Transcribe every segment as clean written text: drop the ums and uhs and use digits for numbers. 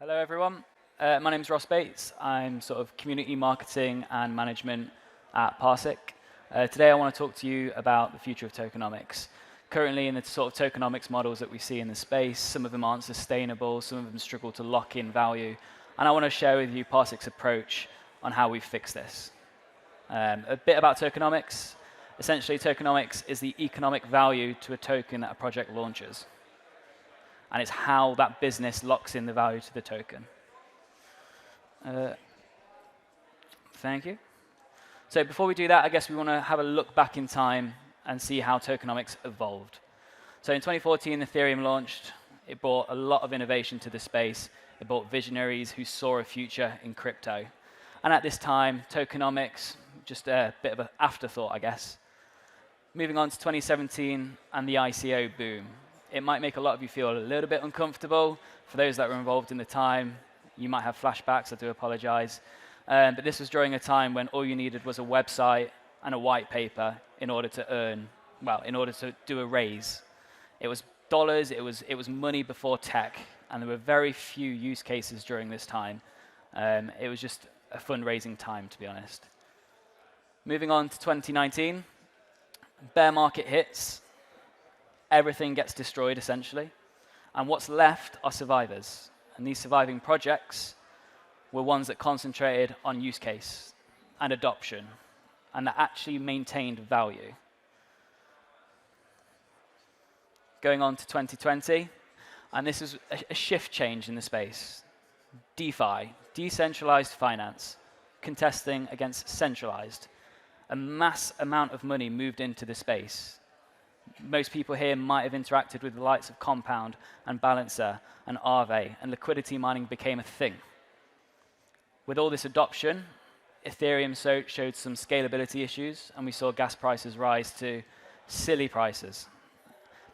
Hello, everyone. My name is Ross Bates. I'm sort of community marketing and management at PARSIQ. Today, I want to talk to you about the future of tokenomics. Currently, in the sort of tokenomics models that we see in the space, some of them aren't sustainable, some of them struggle to lock in value. And I want to share with you PARSIQ's approach on how we fix this. A bit about tokenomics. Essentially, tokenomics is the economic value to a token that a project launches. And it's how that business locks in the value to the token. Thank you. So before we do that, I guess we want to have a look back in time and see how tokenomics evolved. So in 2014, Ethereum launched. It brought a lot of innovation to the space. It brought visionaries who saw a future in crypto. And at this time, tokenomics, just a bit of an afterthought, I guess. Moving on to 2017 and the ICO boom. It might make a lot of you feel a little bit uncomfortable. For those that were involved in the time, you might have flashbacks. I do apologize. But this was during a time when all you needed was a website and a white paper in order to earn, well, in order to do a raise. It was dollars, it was money before tech, and there were very few use cases during this time. It was just a fundraising time, to be honest. Moving on to 2019, bear market hits. Everything gets destroyed, essentially. And what's left are survivors. And these surviving projects were ones that concentrated on use case and adoption, and that actually maintained value. Going on to 2020, and this is a shift change in the space. DeFi, decentralized finance, contesting against centralized. A mass amount of money moved into the space. Most people here might have interacted with the likes of Compound and Balancer and Aave, and liquidity mining became a thing. With all this adoption, Ethereum showed some scalability issues, and we saw gas prices rise to silly prices.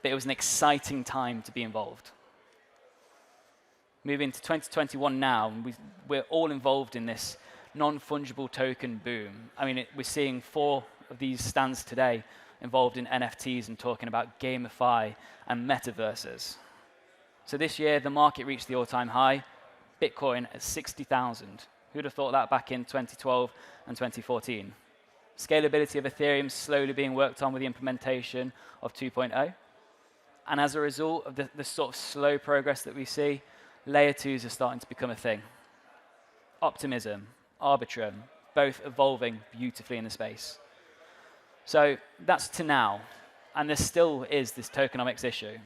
But it was an exciting time to be involved. Moving to 2021 now, we're all involved in this non-fungible token boom. I mean, we're seeing 4 of these stands today involved in NFTs and talking about gamify and metaverses. So this year, the market reached the all-time high, Bitcoin at 60,000. Who'd have thought that back in 2012 and 2014? Scalability of Ethereum slowly being worked on with the implementation of 2.0. And as a result of the sort of slow progress that we see, layer 2s are starting to become a thing. Optimism, Arbitrum, both evolving beautifully in the space. So that's to now, and there still is this tokenomics issue,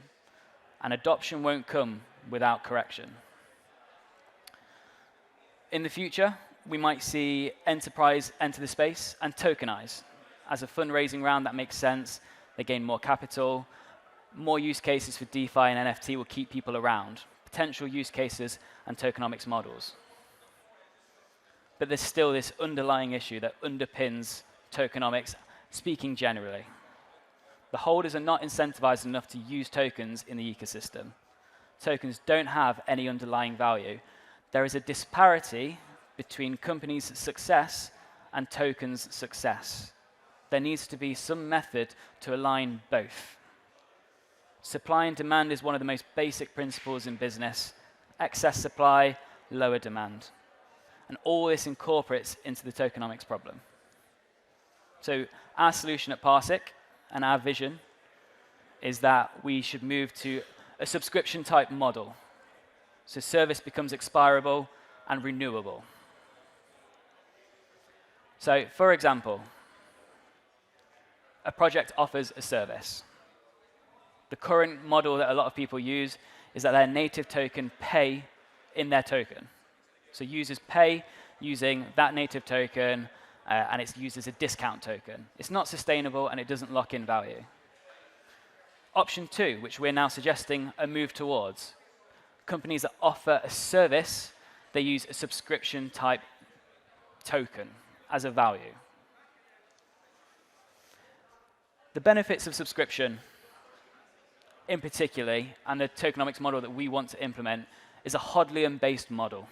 and adoption won't come without correction. In the future, we might see enterprise enter the space and tokenize. As a fundraising round, that makes sense. They gain more capital. More use cases for DeFi and NFT will keep people around. Potential use cases and tokenomics models. But there's still this underlying issue that underpins tokenomics. Speaking generally, the holders are not incentivized enough to use tokens in the ecosystem. Tokens don't have any underlying value. There is a disparity between companies' success and tokens' success. There needs to be some method to align both. Supply and demand is one of the most basic principles in business. Excess supply, lower demand. And all this incorporates into the tokenomics problem. So our solution at PARSIQ and our vision is that we should move to a subscription-type model. So service becomes expirable and renewable. So for example, a project offers a service. The current model that a lot of people use is that their native token pay in their token. So users pay using that native token, and it's used as a discount token. It's not sustainable, and it doesn't lock in value. Option 2, which we're now suggesting a move towards. Companies that offer a service, they use a subscription-type token as a value. The benefits of subscription, in particular, and the tokenomics model that we want to implement, is a Hodlian-based model.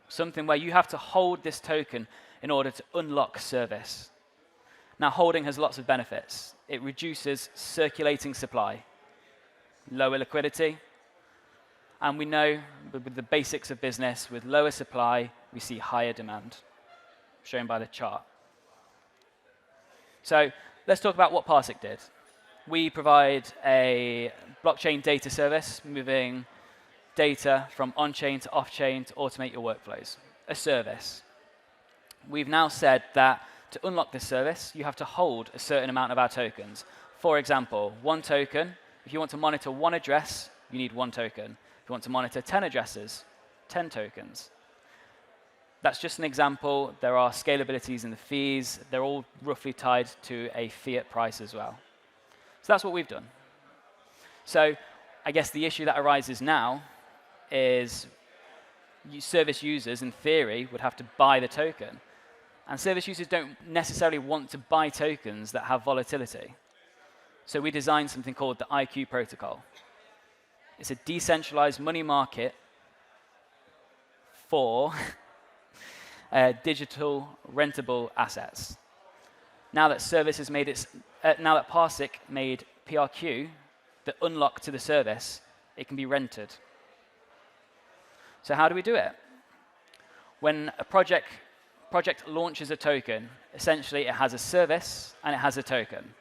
Something where you have to hold this token in order to unlock service. Now, holding has lots of benefits. It reduces circulating supply, lower liquidity, And we know with the basics of business, with lower supply, we see higher demand, shown by the chart. So let's talk about what PARSIQ did. We provide a blockchain data service, moving data from on-chain to off-chain to automate your workflows, a service. We've now said that to unlock this service, you have to hold a certain amount of our tokens. For example, one token, if you want to monitor one address, you need one token. If you want to monitor 10 addresses, 10 tokens. That's just an example. There are scalabilities in the fees. They're all roughly tied to a fiat price as well. So that's what we've done. So I guess the issue that arises now is service users, in theory, would have to buy the token. And service users don't necessarily want to buy tokens that have volatility. So we designed something called the IQ protocol. It's a decentralized money market for digital rentable assets. Now that PARSIQ made PRQ the unlock to the service, it can be rented. So how do we do it? When a project launches a token, essentially it has a service and it has a token.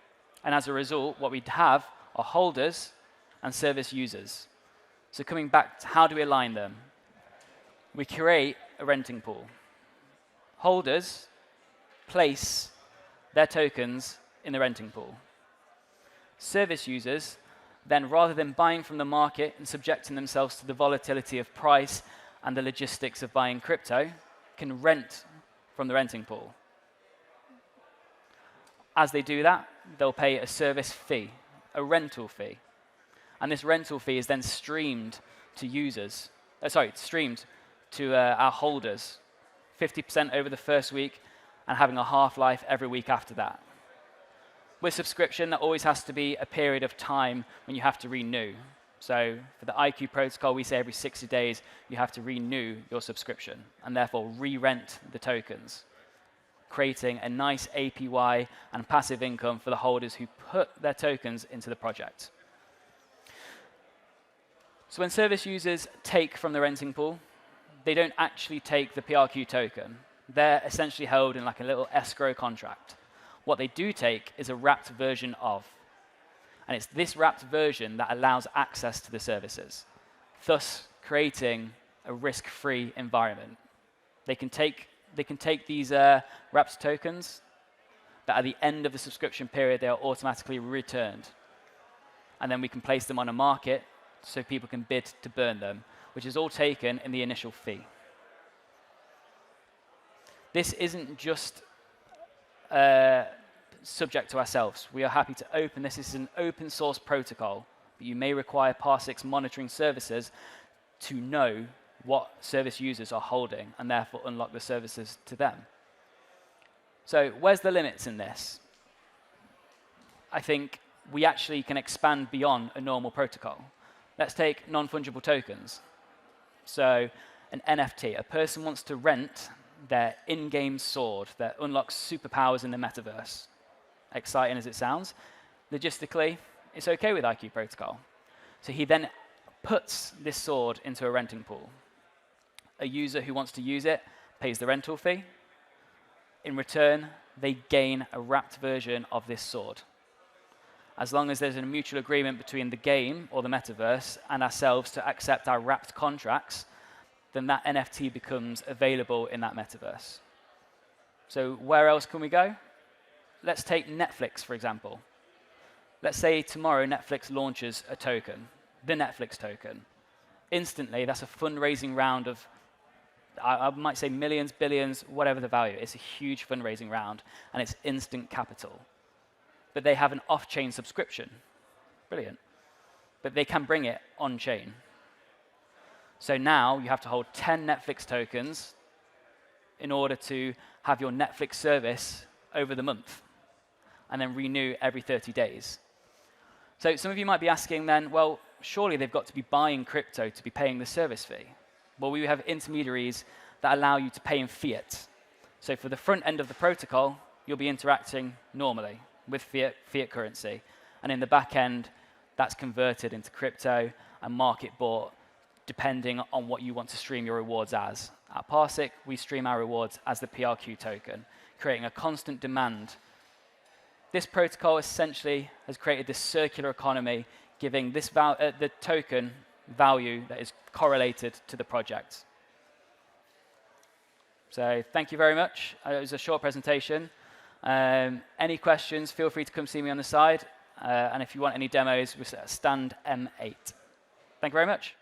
And as a result, what we have are holders and service users. So coming back to how do we align them? We create a renting pool. Holders place their tokens in the renting pool. Service users then, rather than buying from the market and subjecting themselves to the volatility of price and the logistics of buying crypto, can rent from the renting pool. As they do that, they'll pay a service fee, a rental fee. And this rental fee is then streamed to users, streamed to our holders, 50% over the first week and having a half-life every week after that. With subscription, there always has to be a period of time when you have to renew. So for the IQ protocol, we say every 60 days you have to renew your subscription and therefore re-rent the tokens, creating a nice APY and passive income for the holders who put their tokens into the project. So when service users take from the renting pool, they don't actually take the PRQ token. They're essentially held in like a little escrow contract. What they do take is a wrapped version of. And it's this wrapped version that allows access to the services, thus creating a risk-free environment. They can take these wrapped tokens, but at the end of the subscription period, they are automatically returned. And then we can place them on a market so people can bid to burn them, which is all taken in the initial fee. This isn't just subject to ourselves. We are happy to open this. This is an open source protocol, but you may require PARSIQ's monitoring services to know what service users are holding and therefore unlock the services to them. So where's the limits in this? I think we actually can expand beyond a normal protocol. Let's take non-fungible tokens. So an NFT, a person wants to rent their in-game sword that unlocks superpowers in the metaverse. Exciting as it sounds, logistically, it's OK with IQ protocol. So he then puts this sword into a renting pool. A user who wants to use it pays the rental fee. In return, they gain a wrapped version of this sword. As long as there's a mutual agreement between the game or the metaverse and ourselves to accept our wrapped contracts, then that NFT becomes available in that metaverse. So where else can we go? Let's take Netflix, for example. Let's say tomorrow Netflix launches a token, the Netflix token. Instantly, that's a fundraising round of, I might say millions, billions, whatever the value. It's a huge fundraising round, and it's instant capital. But they have an off-chain subscription. Brilliant. But they can bring it on-chain. So now you have to hold 10 Netflix tokens in order to have your Netflix service over the month, and then renew every 30 days. So some of you might be asking then, well, surely they've got to be buying crypto to be paying the service fee. Well, we have intermediaries that allow you to pay in fiat. So for the front end of the protocol, you'll be interacting normally with fiat currency. And in the back end, that's converted into crypto and market bought depending on what you want to stream your rewards as. At PARSIQ, we stream our rewards as the PRQ token, creating a constant demand. This protocol essentially has created this circular economy, giving this the token value that is correlated to the project. So thank you very much. It was a short presentation. Any questions, feel free to come see me on the side. And if you want any demos, we're at stand M8. Thank you very much.